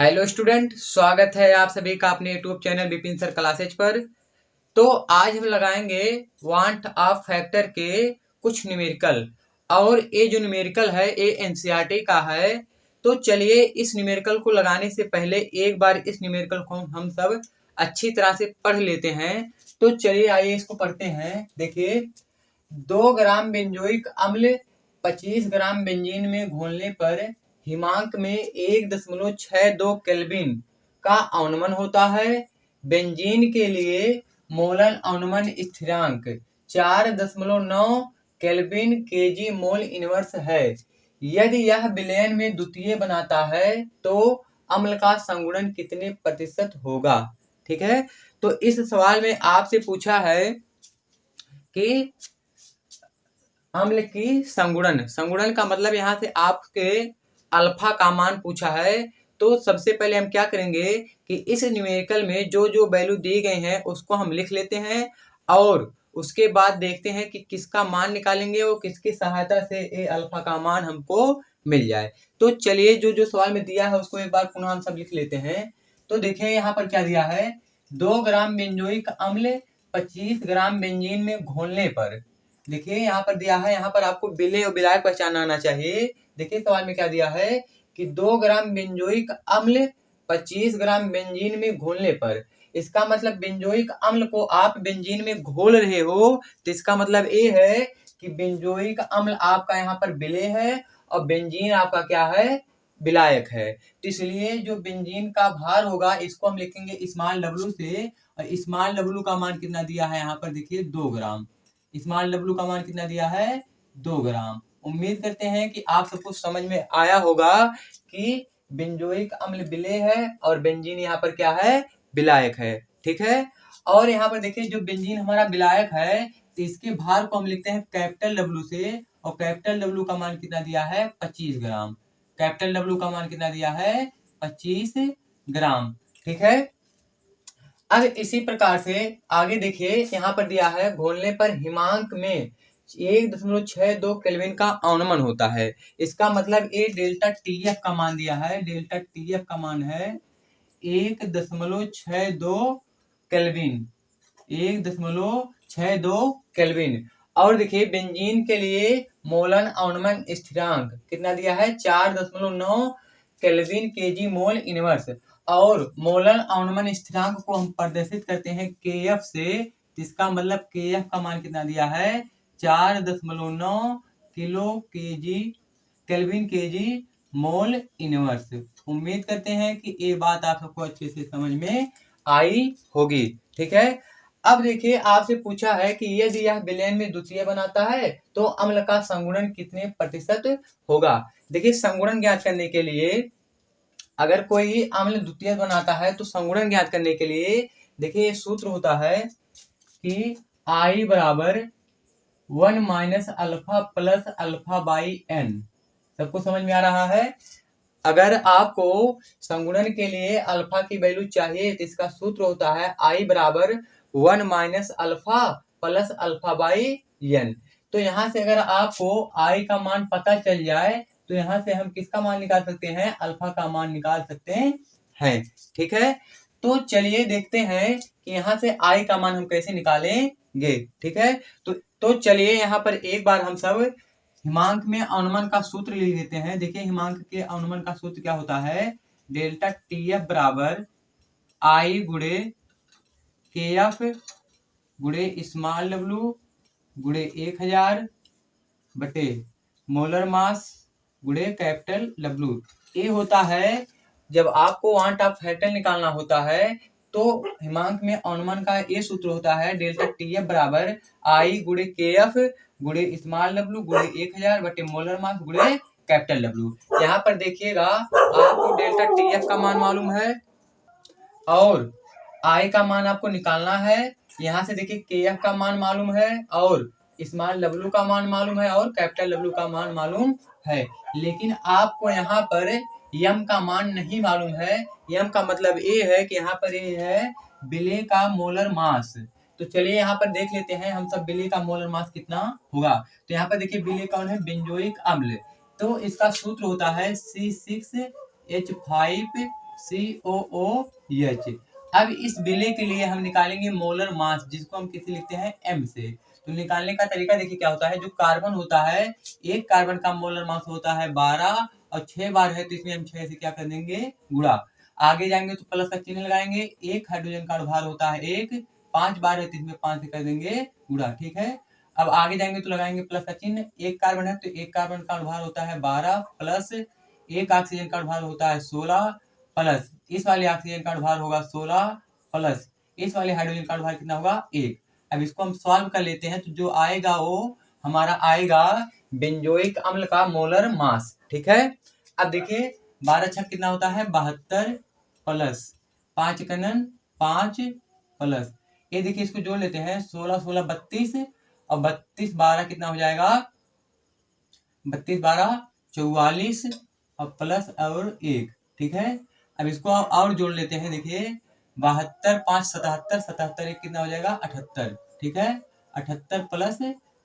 Hello student, स्वागत है आप सभी का अपने YouTube channel Vipin sir classes पर। तो आज हम लगाएंगे वांट ऑफ फैक्टर के कुछ न्यूमेरिकल। और ये जो न्यूमेरिकल है ये एनसीईआरटी का है। तो चलिए इस न्यूमेरिकल को लगाने से पहले एक बार इस न्यूमेरिकल को हम सब अच्छी तरह से पढ़ लेते हैं। तो चलिए आइए इसको पढ़ते हैं। देखिए, 2 ग्राम बेंजोइक अम्ल 25 ग्राम बेंजीन में घोलने पर हिमांक में 1.62 केल्विन का अवनमन होता है। बेंजीन के लिए मोलर अवनमन स्थिरांक 4.9 केल्विन केजी मोल इनवर्स है। यदि यह विलयन में द्वितीय बनाता है तो अम्ल का संगुणन कितने प्रतिशत होगा। ठीक है, तो इस सवाल में आपसे पूछा है कि अम्ल की संगुणन का मतलब यहाँ से आपके अल्फा का मान पूछा है। तो सबसे पहले हम क्या करेंगे कि इस न्यूमेरिकल में जो जो वैल्यू दी गई हैं उसको हम लिख लेते हैं और उसके बाद देखते हैं कि किसका मान निकालेंगे और किसकी सहायता से ये अल्फा का मान हमको मिल जाए। तो चलिए जो जो सवाल में दिया है उसको एक बार पुनः हम सब लिख लेते हैं। तो देखिए यहाँ पर क्या दिया है, 2 ग्राम बेंजोइक अम्ल 25 ग्राम बेंजीन में घोलने पर। देखिए यहाँ पर दिया है, यहाँ पर आपको विलेय और विलायक पहचान आना चाहिए। देखिए सवाल में क्या दिया है कि 2 ग्राम बेंजोइक अम्ल 25 ग्राम बेंजीन में घोलने पर। इसका मतलब बेंजोइक अम्ल को आप बेंजीन में घोल रहे हो, तो इसका मतलब ये है कि बेंजोइक अम्ल आपका यहाँ पर विलेय है और बेंजीन आपका क्या है, विलायक है। तो इसलिए जो बेंजीन का भार होगा इसको हम लिखेंगे स्मॉल डब्ल्यू से। और स्मॉल डब्ल्यू का मान कितना दिया है, यहाँ पर देखिए 2 ग्राम। स्मॉल डब्ल्यू का मान कितना दिया है, 2 ग्राम। उम्मीद करते हैं कि आप सबको समझ में आया होगा कि बेंजोइक अम्ल विलेय है और बेंजीन यहाँ पर क्या है, विलायक है। ठीक है, और यहाँ पर देखिए जो बेंजीन हमारा विलायक है तो इसके भार को हम लिखते हैं कैपिटल डब्ल्यू से। और कैपिटल डब्ल्यू का मान कितना दिया है, 25 ग्राम। कैपिटल डब्ल्यू का मान कितना दिया है, 25 ग्राम। ठीक है, अब इसी प्रकार से आगे देखिए, यहाँ पर दिया है घोलने पर हिमांक में 1.62 केल्विन का अवनमन होता है। इसका मतलब ये डेल्टा टीएफ का मान दिया है। डेल्टा टीएफ का मान है 1.62 केल्विन, 1.62 केल्विन। और देखिए बेंजीन के लिए मोलन अवनमन स्थिरांक कितना दिया है, 4.9 केल्विन केजी मोल इनवर्स। और मोलर अवनमन स्थिरांक को हम प्रदर्शित करते हैं केएफ से। इसका मतलब केएफ का मान कितना दिया है, 4.9 kilo KG kelvin KG mole inverse. उम्मीद करते हैं कि ये बात आप सबको अच्छे से समझ में आई होगी। ठीक है, अब देखिए आपसे पूछा है कि यदि यह विलयन में द्वितीय बनाता है तो अम्ल का संगुणन कितने प्रतिशत होगा। देखिए संगुणन ज्ञात करने के लिए, अगर कोई अम्ल द्वितीय बनाता है तो संगुणन ज्ञात करने के लिए देखिए सूत्र होता है कि I बराबर 1 minus alpha plus alpha by n. सबको समझ में आ रहा है। अगर आपको संगुणन के लिए अल्फा की वैल्यू चाहिए तो इसका सूत्र होता है I बराबर 1 minus alpha plus alpha by n. तो यहाँ से अगर आपको I का मान पता चल जाए तो यहाँ से हम किसका मान निकाल सकते हैं, अल्फा का मान निकाल सकते हैं। ठीक है, तो चलिए देखते हैं कि यहाँ से I का मान हम कैसे निकालेंगे। ठीक है, तो चलिए यहाँ पर एक बार हम सब हिमांक में अवनमन का सूत्र लिख देते हैं। देखिए हिमांक के अवनमन का सूत्र क्या होता है, डेल्टा टीएफ बराबर I गुणे केएफ गुणे स्मॉल डब्ल्यू गुणे 1000 बटे मोलर मास गुणे कैपिटल डब्ल्यू। ये होता है जब आपको वांट ऑफ फैक्टर निकालना होता है तो हिमांक में अवनमन का ये सूत्र होता है डेल्टा टीएफ बराबर आई गुणे केएफ गुणे स्मॉल डब्ल्यू गुणे 1000 बटे मोलर मास गुणे कैपिटल डब्ल्यू। यहाँ पर देखिएगा आपको डेल्टा टीएफ का मान मालूम है और आई का मान आपको निकालना है। यहाँ से देखिए केएफ का मान मालूम है और स्मॉल डब्ल्यू का मान मालूम है और कैपिटल डब्ल्यू का मान मालूम है। लेकिन आपको यहाँ पर यम का मान नहीं मालूम है। यम का मतलब ये है कि यहाँ पर ये है विलेय का मोलर मास। तो चलिए यहाँ पर देख लेते हैं हम सब विलेय का मोलर मास कितना होगा। तो यहाँ पर देखिए विलेय कौन है, बेंजोइक अम्ल। तो इसका सूत्र होता है C6H5 COOH। अब इस विलय के लिए हम निकालेंगे मोलर मास, जिसको हम किसी लिखते हैं m से। तो निकालने का तरीका देखिए क्या होता है। जो कार्बन होता है, एक कार्बन का मोलर मास होता है 12 और 6 बार है तो इसमें हम 6 से क्या कर देंगे, गुणा। आगे जाएंगे तो प्लस का चिन्ह लगाएंगे। एक हाइड्रोजन का भार होता है 1, 5 बार है तो इसमें 5 से कर देंगे गुणा, ठीक है। अब आगे जाएंगे तो लगाएंगे प्लस का चिन्ह। एक कार्बन है तो एक कार्बन का भार होता है 12 प्लस एक ऑक्सीजन का भार होता है 16 प्लस इस वाले ऑक्सीजन का भार होगा 16 प्लस इस वाले हाइड्रोजन का भार कितना होगा 1। अब इसको हम सॉल्व कर लेते हैं तो जो आएगा वो हमारा आएगा बेंजोइक अम्ल का मोलर मास, ठीक है। अब देखिए 12 छक कितना होता है 72 प्लस 5 कनन 5 प्लस ये देखिए इसको जोड़ लेते हैं 16 16 32 और 32 12 कितना हो जाएगा 32 12 44 और प्लस और 1, ठीक है। अब इसको और जोड़ लेते हैं। देखिए 72 5 77 77 1 कितना हो जाएगा 78, ठीक है। 78 प्लस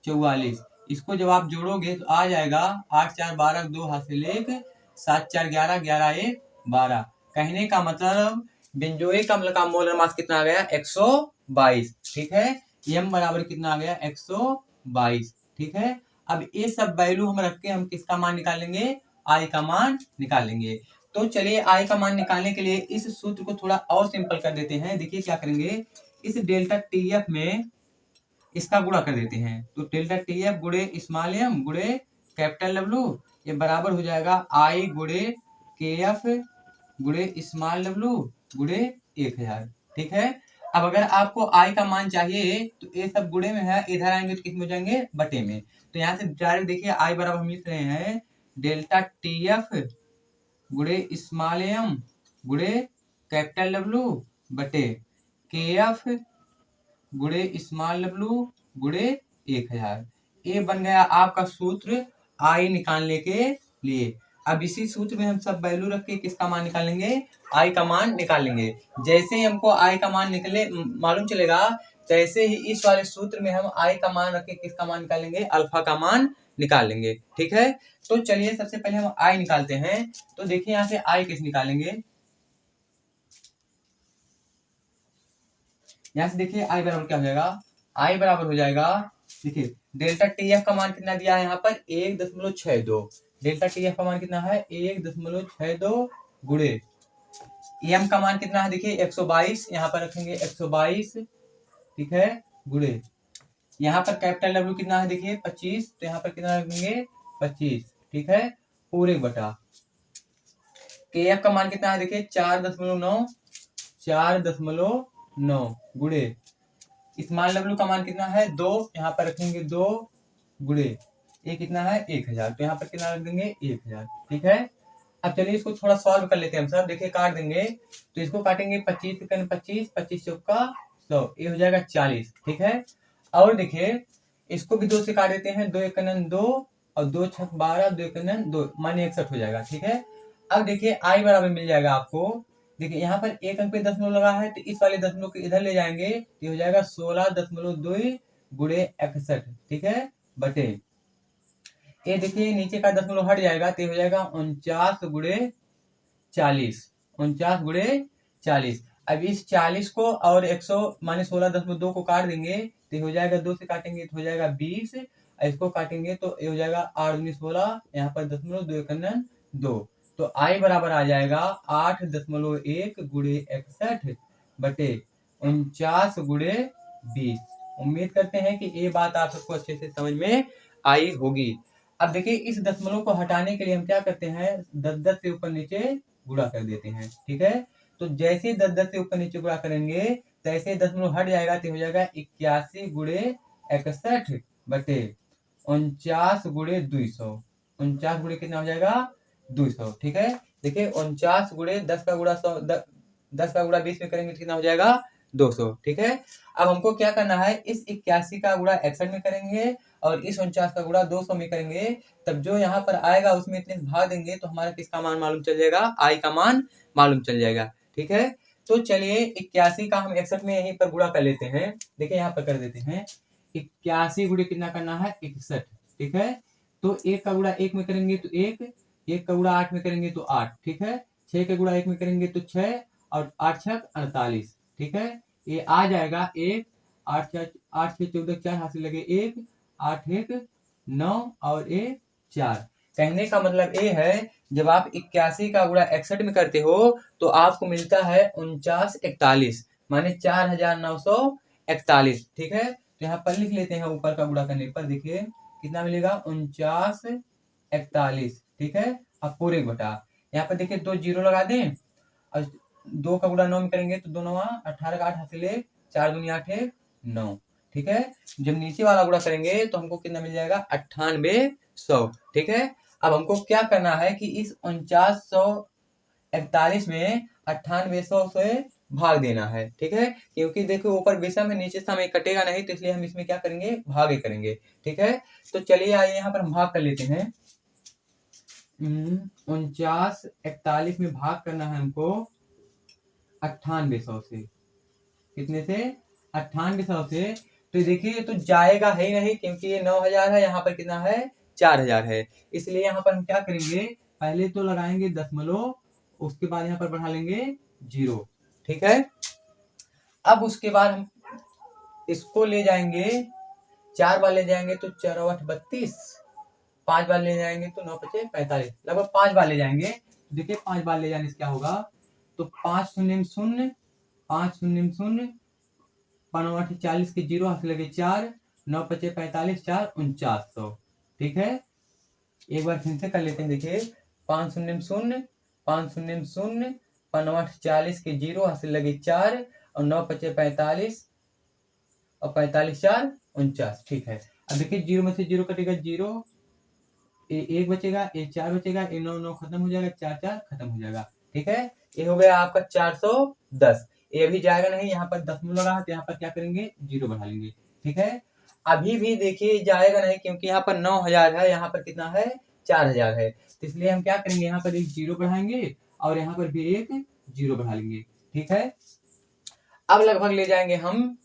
44 इसको जब आप जोड़ोगे तो आ जाएगा 8 4 12 2 हासिल 1 7 4 11 11 1 12। कहने का मतलब बेंजोइक अम्ल का मोलर मास कितना आ गया 122, ठीक है। m बराबर कितना आ गया 122, ठीक है। अब ये सब वैल्यू हम रख के हम किसका मान निकालेंगे, आई का मान निकालेंगे। तो चलिए आई का मान निकालने के लिए इस सूत्र को थोड़ा और सिंपल कर देते हैं। देखिए क्या करेंगे, इस डेल्टा TF में इसका गुणा कर देते हैं। तो डेल्टा TF गुणे स्मॉल m गुणे कैपिटल W ये बराबर हो जाएगा I गुणे KF गुणे स्मॉल w गुणे 1000, ठीक है। अब अगर आपको आई का मान चाहिए तो ये सब गुणे में है, इधर आएंगे तो किस में हो जाएंगे, बटे में। तो यहाँ से डायरेक्ट देखिए आई बराबर हम लिख रहे हैं डेल्टा TF गुणे स्मॉल m गुणे कैपिटल W बटे KF गुणे स्मॉल w गुणे 1000। ये बन गया आपका सूत्र आई निकालने के लिए। अब इसी सूत्र में हम सब वैल्यू रख के किसका मान निकालेंगे, आई का मान निकालेंगे। जैसे ही हमको आई का मान निकले मालूम चलेगा, तैसे ही इस वाले सूत्र में हम आई का मान रख के किसका मान निकालेंगे, अल्फा का मान निकालेंगे, ठीक है। तो चलिए सबसे पहले हम आई निकालते हैं। तो देखिए यहाँ से आई कैसे निकालेंगे, यहाँ से देखिए आई बराबर क्या हो जाएगा, आई बराबर हो जाएगा, देखिए डेल्टा TF का मान कितना दिया है यहाँ पर 1.62। डेल्टा TF का मान कितना है 1.62 गुणे m का मान कितना है, देखिए 122, यहाँ पर रखेंगे 122, ठीक है, गुणे यहाँ पर कैपिटल W कितना है, देखिए 25, तो यहाँ पर कितना रखेंगे 25, ठीक है, पूरे बटा KF का मान कितना है, देखिए 4.9 गुणे स्मॉल w का मान कितना है 2, यहाँ पर रखेंगे 2 गुणे ये कितना है 1000, तो यहाँ पर कितना रख देंगे 1000, ठीक है। अब चलिए इसको थोड़ा सॉल्व कर लेते हैं हम सब। देखिए काट देंगे तो इसको काटेंगे 25 25 25 चौका 100, ये हो जाएगा 40, ठीक है। और देखिए इसको भी 2 से काट देते हैं, 2 1 2 और 2 6 12 2 1 2 माने 61 हो जाएगा, ठीक है। अब देखिए आई बराबर मिल जाएगा आपको। देखिए यहाँ पर एक अंक पे दशमलव लगा है तो इस वाले दशमलव को इधर ले जाएंगे तो हो जाएगा 16.2 गुणे 61, ठीक है, बटे ये देखिए नीचे का दशमलव हट जाएगा तो हो जाएगा 49 गुणे 40, 49 गुणे 40। अब इस 40 को और 100 माने 16.2 को काट देंगे तो हो जाएगा, 2 से काटेंगे तो हो जाएगा 20, इसको काटेंगे तो ये हो जाएगा 8 19 16, यहाँ पर दशमलव 2 1 2, तो आई बराबर आ जाएगा 8.1 गुणे 61 बटे 49 गुणे 20। उम्मीद करते हैं कि ये बात आप सबको अच्छे से समझ में आई होगी। अब देखिए इस दशमलव को हटाने के लिए हम क्या करते हैं, 10 से ऊपर नीचे गुणा कर देते हैं, ठीक है। तो जैसे 10 से ऊपर नीचे गुणा करेंगे तैसे दशमलव हट जाएगा तो हो जाएगा 81 गुणे 61 बटे 49 गुणे 200, 49 गुणे कितना हो जाएगा 200, ठीक है। देखिए 49 गुणे 10 का गुणा 100, 10 का गुणा 20 में करेंगे कितना हो जाएगा 200, ठीक है। अब हमको क्या करना है, इस 81 का गुणा 61 में करेंगे और इस 49 का गुणा 200 में करेंगे, तब जो यहाँ पर आएगा उसमें इतने भाग देंगे तो हमारा किसका मान मालूम चल जाएगा, आई का मान मालूम चल जाएगा, ठीक है। तो चलिए 81 का हम 61 में यहीं पर गुणा कर लेते हैं। देखिए यहाँ पर कर देते हैं 81 गुणे कितना करना है 61, ठीक है। तो 1 का गुणा 1 में करेंगे तो 1, 1 का गुणा 8 में करेंगे तो 8, ठीक है। 6 के गुणा 1 में करेंगे तो 6 और 8 छक 48, ठीक है। ये आ जाएगा 1, 8 6 14 4 हाथ से लगे 1, 8 1 9 और 1 4। कहने का मतलब ये है जब आप 81 का गुणा 61 में करते हो तो आपको मिलता है 4941, माने 4941, ठीक है। तो यहाँ पर लिख लेते हैं ऊपर का गुणा करने पर, देखिए कितना मिलेगा 4941, ठीक है। अब पूरे बटा यहाँ पर देखिए 2 जीरो लगा दें और 2 का गुणा 9 में करेंगे तो 2 9 18 का 8 हासिले 4 दूनी 8 1 9, ठीक है। जब नीचे वाला गुणा करेंगे तो हमको कितना मिल जाएगा 9800, ठीक है। अब हमको क्या करना है कि इस 4941 में 9800 से भाग देना है, ठीक है। क्योंकि देखो ऊपर विषम है नीचे सम कटेगा नहीं, तो इसलिए हम इसमें क्या करेंगे भागे करेंगे, ठीक है। तो चलिए आइए यहाँ पर हम भाग कर लेते हैं। 4941 में भाग करना है हमको 9800 से, कितने से 9800 से। तो देखिए तो जाएगा है ही नहीं क्योंकि ये 9000 है, यहाँ पर कितना है 4000 है, इसलिए यहाँ पर हम क्या करेंगे पहले तो लगाएंगे दशमलव, उसके बाद यहाँ पर बढ़ा लेंगे 0, ठीक है। अब उसके बाद हम इसको ले जाएंगे 4 बार ले जाएंगे तो 4 8 32, 5 बार ले जाएंगे तो 9 5 45, लगभग 5 बार ले जाएंगे। देखिए 5 बार ले जाने से क्या होगा, तो 5 0 0 5 0 0 5 8 40 के 0 हाथ लगे 4, 9 5 45 4 4900, ठीक है। एक बार फिर से कर लेते हैं, देखिए 5 0 0 5 0 0 5 8 40 के 0 हाथ लगे 4 और 9 5 45 और 45 4 49, ठीक है। अब देखिए 0 में से 0 कटेगा 0, एक बचेगा, एक 4 बचेगा, ये 9 9 खत्म हो जाएगा, 4 4 खत्म हो जाएगा, ठीक है। ये हो गया आपका 410। ये अभी जाएगा नहीं, यहाँ पर दशमलव लगा है तो यहाँ पर क्या करेंगे 0 बढ़ा लेंगे, ठीक है। अभी भी देखिए जाएगा नहीं क्योंकि यहाँ पर 9000 है, यहाँ पर कितना है 4000 है, तो इसलिए हम क्या करेंगे यहाँ पर एक 0 बढ़ाएंगे और यहाँ पर भी एक 0 बढ़ा लेंगे, ठीक है। अब लगभग ले जाएंगे हम,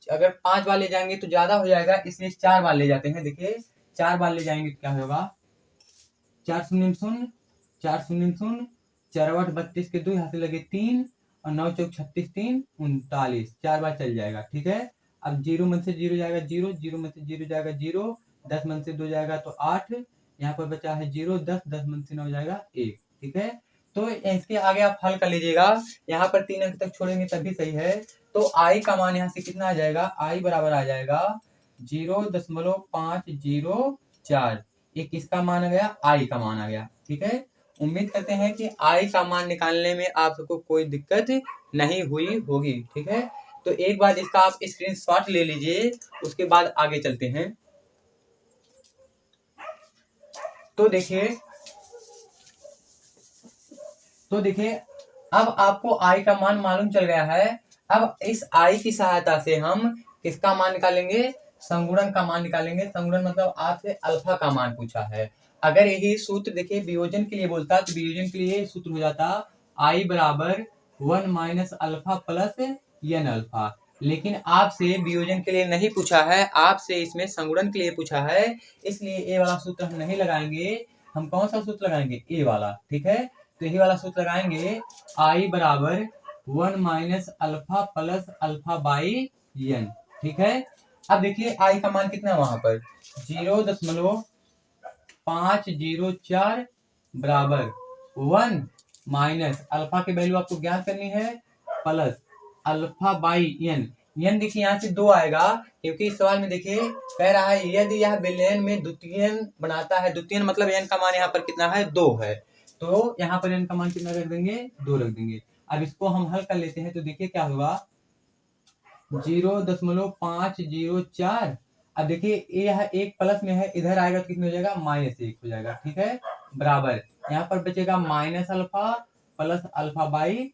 अगर 5 बार ले जाएंगे तो ज्यादा हो जाएगा, इसलिए 4 बार ले जाते हैं। देखिए 4 बार ले जाएंगे तो क्या होगा 4 0 0 4 0 0 4 8 32 के 2 यहाँ से लगे 3 और 9 4 36 3 39, 4 बार चल जाएगा, ठीक है। अब 0 में से 0 जाएगा 0, 0 में से 0 जाएगा 0, 10 में से 2 जाएगा तो 8, यहाँ पर बचा है 0 10, 10 में से 9 जाएगा 1, ठीक है। तो इसके आगे आप हल कर लीजिएगा, यहाँ पर 3 अंक तक छोड़ेंगे तभी सही है। तो आई का मान यहाँ से कितना आ जाएगा, आई बराबर आ जाएगा 0.504, ये किसका मान आ गया, आई का मान आ गया, ठीक है। उम्मीद करते हैं कि आई का मान निकालने में आप सबको कोई दिक्कत नहीं हुई होगी, ठीक है। तो एक बार इसका आप स्क्रीनशॉट ले लीजिए, उसके बाद आगे चलते हैं। तो देखिए अब आपको आई का मान मालूम चल गया है। अब इस आई की सहायता से हम किसका मान निकालेंगे, संगुणन का मान निकालेंगे। संगुणन मतलब आपसे अल्फा का मान पूछा है। अगर यही सूत्र देखिए वियोजन के लिए बोलता तो वियोजन के लिए सूत्र हो जाता आई बराबर 1 minus alpha plus n alpha, लेकिन आपसे वियोजन के लिए नहीं पूछा है, आपसे इसमें संगुणन के लिए पूछा है, इसलिए ए वाला सूत्र हम नहीं लगाएंगे। हम कौन सा सूत्र लगाएंगे, ए वाला, ठीक है। तो यही वाला सूत्र लगाएंगे, आई बराबर 1 minus alpha plus alpha by n, ठीक है। अब देखिए आई का मान कितना है वहां पर 0.504 बराबर 1 माइनस अल्फा की वैल्यू आपको ज्ञात करनी है plus alpha by n. N देखिए यहाँ से 2 आएगा क्योंकि इस सवाल में देखिए कह रहा है यदि यह विलयन में द्वितीयन बनाता है, द्वितीयन मतलब एन का मान यहाँ पर कितना है 2 है, तो यहाँ पर एन का मान कितना रख देंगे 2 रख देंगे। अब इसको हम हल कर लेते हैं तो देखिए क्या होगा 0.504। अब देखिए यह एक प्लस में है, इधर आएगा तो कितना हो जाएगा -1 हो जाएगा, ठीक है, बराबर यहाँ पर बचेगा minus alpha plus alpha by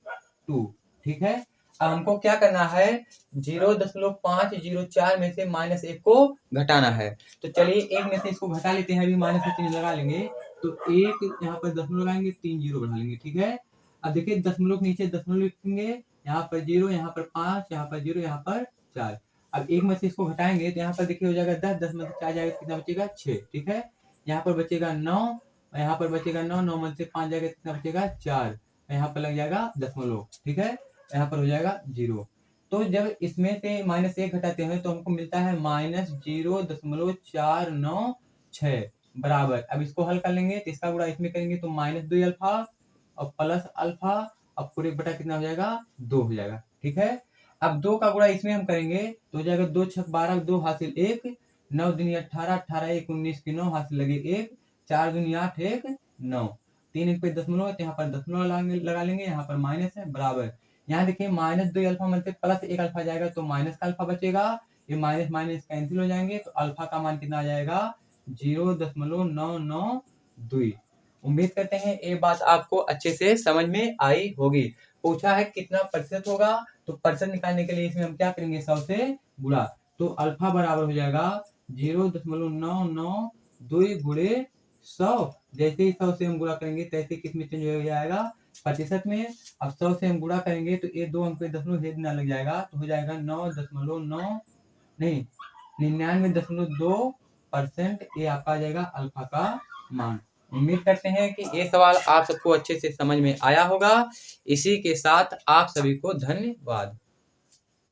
2, ठीक है। अब हमको क्या करना है 0.504 में से -1 को घटाना है, तो चलिए एक में से इसको घटा लेते हैं, अभी माइनस का चिन्ह लगा लेंगे, तो एक यहाँ पर दशमलव लगाएंगे 3 0 बढ़ा लेंगे, ठीक है। अब देखिए दशमलव के नीचे दशमलव लिखेंगे, यहाँ पर 0, यहाँ पर 5, यहाँ पर 0, यहाँ पर 4। अब एक में से इसको घटाएंगे तो यहाँ पर देखिए हो जाएगा 10, 10 में से 4 जाएगा कितना बचेगा 6, ठीक है। यहाँ पर बचेगा 9 यहाँ पर बचेगा 9, 9 में से 5 जाएगा, कितना बचेगा 4, यहाँ पर लग जाएगा दशमलव, ठीक है, यहाँ पर हो जाएगा 0। तो जब इसमें से -1 घटाते हैं तो हमको मिलता है -0.496 बराबर। अब इसको हल कर लेंगे तो इसका गुणा इसमें करेंगे तो -2 अल्फा और प्लस अल्फा, अब पूरे बटा कितना हो जाएगा 2 हो जाएगा, ठीक है। अब 2 का गुणा इसमें हम करेंगे तो हो जाएगा 2 छक 12, 2 हासिल 1, 9 दूनी 18, 18 1 19 की 9 हासिल लगे 1, 4 दूनी 8 1 9, 3 एक पे दशमलव है तो यहाँ पर दशमलव लगा लेंगे, यहाँ पर माइनस है बराबर। यहाँ देखिए -2 अल्फा में से प्लस 1 अल्फा जाएगा तो माइनस का अल्फा बचेगा, ये माइनस माइनस कैंसिल हो जाएंगे तो अल्फा का मान कितना आ जाएगा 0.992। उम्मीद करते हैं ये बात आपको अच्छे से समझ में आई होगी। पूछा है कितना प्रतिशत होगा, तो प्रतिशत निकालने के लिए इसमें हम क्या करेंगे 100 से गुणा, तो अल्फा बराबर हो जाएगा 0.992 गुणे 100। जैसे ही 100 से हम गुणा करेंगे तैसे किसमें चेंज हो जाएगा प्रतिशत में। अब 100 से हम गुणा करेंगे तो ये 2 अंक पे दशमलव भेद ना लग जाएगा तो हो जाएगा 9.9 नहीं 99.2%। ये आपका आ जाएगा अल्फा का मान। उम्मीद करते हैं कि ये सवाल आप सबको अच्छे से समझ में आया होगा। इसी के साथ आप सभी को धन्यवाद।